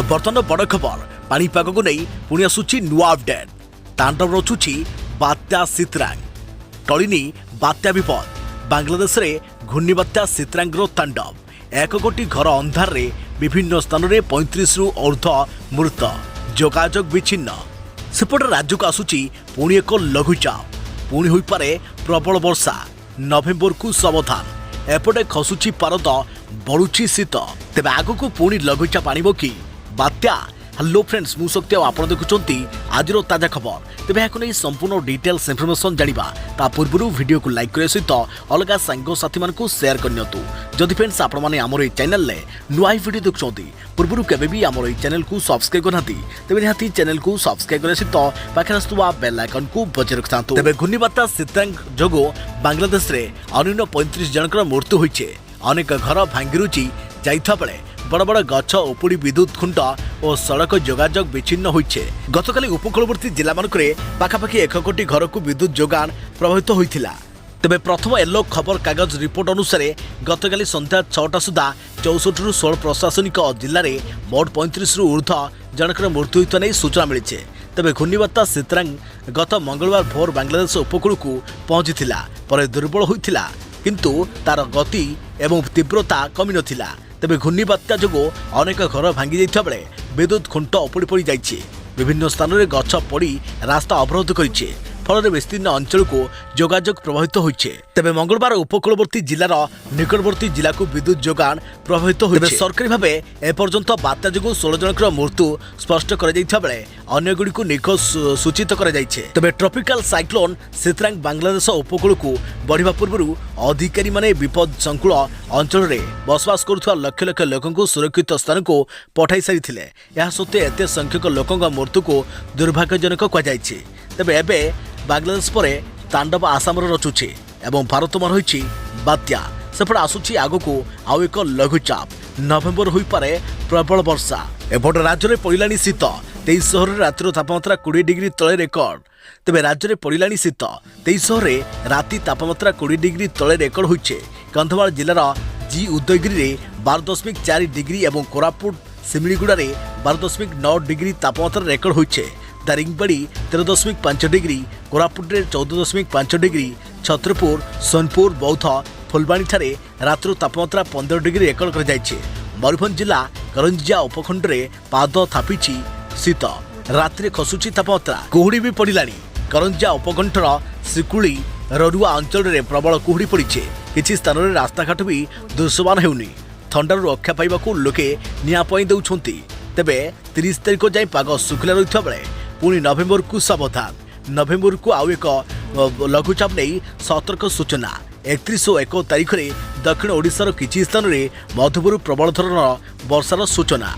बर्तमान बड़ खबर पाणीपाग को नहीं पुणी आसुची नुआ अपडेट। तांडव रचुची बात्या सितरांग टलिनी बात्या विपद। बांग्लादेश रे घूर्णिबात्या सितरांगर तांडव 1 कोटी घर अंधार रे विभिन्न स्थान में 35 रु ऊर्ध्व मृत जोगाजोग विच्छिन्न। सेपटे राज्य को आसुची पुणी एक लघुचाप पुणी हो पारे प्रबल वर्षा नवेम्बर को सावधान। एपटे खसुची पारद बढ़ुची शीत तेज आग को पुणी लघुचाप आणिबो कि बात्या। हेलो फ्रेंड्स मु शक्ति आप देखुंत आज ताजा खबर। तेज यह संपूर्ण डिटेल्स इनफॉरमेशन जाना ता पूर्व वीडियो को लाइक करने सहित अलग सांग साथी मानू शेयर करनी। जदि फ्रेंड्स आपण मैंने आम चैनल नुआ वीडियो देखुं पूर्व केवे भी आम चैनल को सब्सक्राइब करना तेज निहाती चैनल को सब्सक्राइब करने सहित पाखे आसुवा बेल आइकन को बजाय रखता। तेज घूर्णिबात्या सितरांग जोगो बांग्लादेश में अन्यून 35 जनकर मृत्यु होइछे। अनेक घर भांगी रुचि जाइथा बेले बड़ बड़ गछ उपुड़ी विद्युत खुंट और सड़क जोगाजोग विच्छिन्न होइछे। गतकाली उपकूलवर्ती जिला मानकरे पाखापाखि 1 कोटी घर को विद्युत जोगाण प्रभावित होइथिला। तेबे प्रथम येलो खबर कागज रिपोर्ट अनुसार गतकाली संध्या 6टा सुधा 64 रु 16 प्रशासनिक जिले में मोट 35 रु ऊर्ध्व जनकर मृत्यु होता नहीं सूचना मिली। तेबे घूर्णिबात्या सितरांग गत मंगलवार भोर बांग्लादेश उपकूल को पहुंची पर दुर्बल होता किंतु तार गति एवं तीव्रता कमी नथिला। तेबे घूर्णिबात्या जोगो अनेक घर भांगी जाइथा बेले विद्युत खुंट उपुड़ी पड़ी जाइछे। विभिन्न स्थान में गछ पड़ी रास्ता अवरोध करिछे फल विस्तीर्ण अंचल को जोगाजोग प्रभावित होइछे। तेबे मंगलवार उपकूलवर्ती जिलार निकटवर्ती जिला को विद्युत जोगाण प्रभावित होइछे। सरकारी भावे एपर्यंत बात्या जोगो 16 जनकर मृत्यु स्पष्ट कर जाइथा बेले अन्य गुडी को निखोज सूचित कर जाइछे। तेबे ट्रॉपिकल साइक्लोन सितरांग बांग्लादेश उपकूल को बढ़िबा पूर्व अधिकारी माने विपद संकुल अंचल में बसवास करुवा लक्ष लक्ष लोकों सुरक्षित स्थान को पठाई सारिथिले। यह सत्वे एते संख्यक लोकों मृत्यु को दुर्भाग्यजनक कहुछि। तेबे एबे बांग्लादेश पर तांडव आसाम रचुचे एवं भारत में रही बात्या। सेपटे आसुची आग को आउ एक लघुचाप नवेम्बर हो पारे प्रबल वर्षा। एपटे राज्य में पड़ानी शीत 23 सहर रातिर तापमात्रा 20 डिग्री तले रेकर्ड। तेबे राज्य में पड़ानी शीत 23 सहर राति तापमात्रा 20 डिग्री तले रेकर्ड होइछे। कंधमाल जिलार जी उदयगिरी 12.4 डिग्री एवं कोरापुट सिमिलीगुड़ा 12.9 डिग्री तापमात्रा रेकर्ड होइछे। दारिंगबाड़ी 13.5 डिग्री, कोरापुट 14.5 डिग्री, छत्रपुर सोनपुर बौद्ध फुलबाणी ठारे रात्र तापमात्रा 15 डिग्री रेकर्ड कर जाइछे। मयूरभंज जिला करंजिया उपखंड में पाद थापिछि शीत रात्रि खसुची तापमात्रा। कुहुड़ी भी पड़ानी। करंजिया उपकंठर श्रीकुली ररुआ अंचल में प्रबल कुहुड़ी पड़े। किछि स्थान में रास्ताघाट भी दृश्यमान हेउनी। थंडार रक्षा पाइबाकू लोके निया पई देउछंती। तेबे 30 तारिख जाए पाग सुखिला रहिथा बेले पुणी नवेम्बर को सावधान। नवेम्बर को आउ एक लघुचाप नहीं सतर्क सूचना। 31 और 1 तारिख में दक्षिण ओडिशार किछि स्थान में मध्यमरू प्रबल धरण वर्षार सूचना।